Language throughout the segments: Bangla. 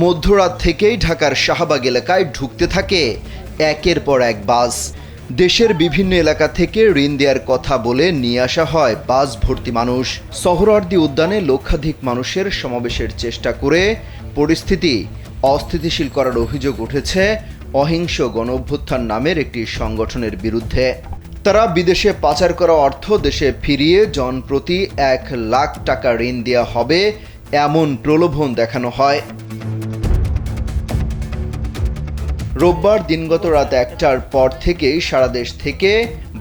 মধ্যরাত থেকেই ঢাকার শাহবাগ এলাকায় ঢুকতে থাকে একের পর এক বাস। দেশের বিভিন্ন এলাকা থেকে ঋণ দেওয়ার কথা বলে নিয়ে আসা হয় বাস ভর্তি মানুষ। সোহরাওয়ার্দী উদ্যানে লক্ষাধিক মানুষের সমাবেশের চেষ্টা করে পরিস্থিতি অস্থিতিশীল করার অভিযোগ উঠেছে অহিংস গণঅভ্যুত্থান নামের একটি সংগঠনের বিরুদ্ধে। তারা বিদেশে পাচার করা অর্থ দেশে ফিরিয়ে জনপ্রতি 1 লাখ টাকা ঋণ দেওয়া হবে এমন প্রলোভন দেখানো হয়। রোববার দিনগত রাত 1টার পর থেকেই সারা দেশ থেকে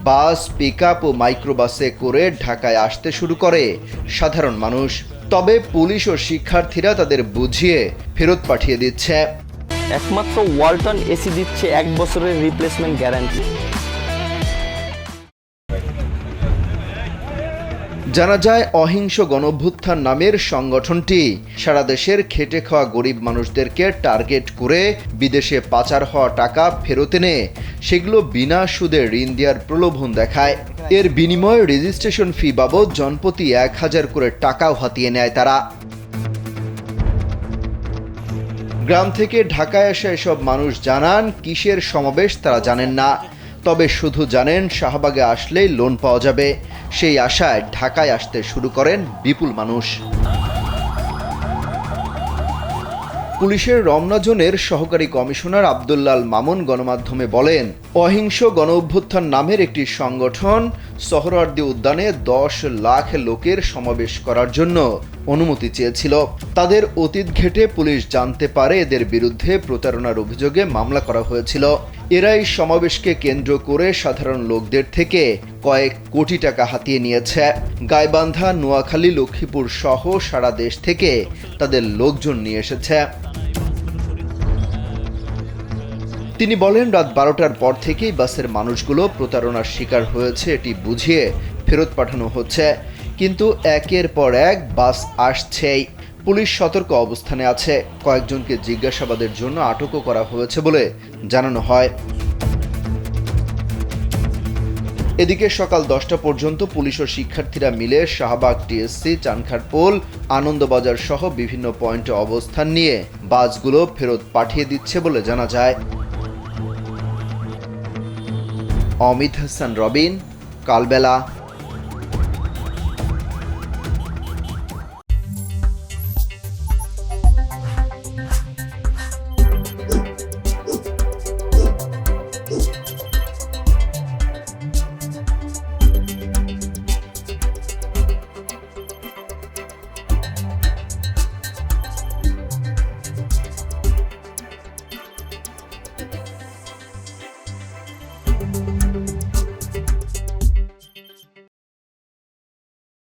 বাস, পিকআপ ও মাইক্রোবাসে করে ঢাকায় আসতে শুরু করে সাধারণ মানুষ। তবে পুলিশ ও শিক্ষার্থীরা তাদের বুঝিয়ে ফেরত পাঠিয়ে দিচ্ছে। একমাত্র ওয়ালটন এসি দিচ্ছে 1 বছরের রিপ্লেসমেন্ট গ্যারান্টি। জানা যায়, অহিংস গণঅভ্যুত্থান নামের সংগঠনটি সারা দেশের খেটে খাওয়া গরিব মানুষদেরকে টার্গেট করে বিদেশে পাচার হওয়া টাকা ফেরত এনে সেগুলো বিনা সুদে ঋণ দেওয়ার প্রলোভন দেখায়। এর বিনিময়ে রেজিস্ট্রেশন ফি বাবদ জনপ্রতি 1000 করে টাকাও হাতিয়ে নেয় তারা। গ্রাম থেকে ঢাকায় আসা এসব মানুষ জানান, কিসের সমাবেশ তারা জানেন না, তবে শুধু জানেন শাহবাগে আসলেই লোন পাওয়া যাবে। সেই আশায় ঢাকায় আসতে শুরু করেন বিপুল মানুষ। পুলিশের রমনা জোনের সহকারী কমিশনার আব্দুল্লাল মামুন গণমাধ্যমে বলেন, অহিংস গণঅভ্যুত্থান নামের একটি সংগঠন সোহরাওয়ার্দী উদ্যানে 10 লাখ লোকের সমাবেশ করার জন্য অনুমতি চেয়েছিল। তাদের অতীত ঘেঁটে পুলিশ জানতে পারে এদের বিরুদ্ধে প্রতারণার অভিযোগে মামলা করা হয়েছিল। এরাই সমাবেশকে কেন্দ্র করে সাধারণ লোকদের থেকে কয়েক কোটি টাকা হাতিয়ে নিয়েছে। গাইবান্ধা, নোয়াখালী, লক্ষ্মীপুর সহ সারা দেশ থেকে তাদের লোকজন নিয়ে এসেছে। তিনি বলেন, রাত 12টার পর থেকেই বাসের মানুষগুলো প্রতারণার শিকার হয়েছে এটি বুঝিয়ে ফেরত পাঠানো হচ্ছে, কিন্তু একের পর এক বাস আসছেই। পুলিশ সতর্ক অবস্থানে আছে। কয়েকজনকে জিজ্ঞাসাবাদের জন্য আটকও করা হয়েছে বলে জানানো হয়। এদিকে সকাল 10টা পর্যন্ত পুলিশ ও শিক্ষার্থীরা মিলে শাহবাগ, টিএসসি, চানখারপোল, আনন্দবাজার সহ বিভিন্ন পয়েন্টে অবস্থান নিয়ে বাসগুলো ফেরত পাঠিয়ে দিচ্ছে বলে জানা যায়। অমিত হাসান রবিন, কালবেলা।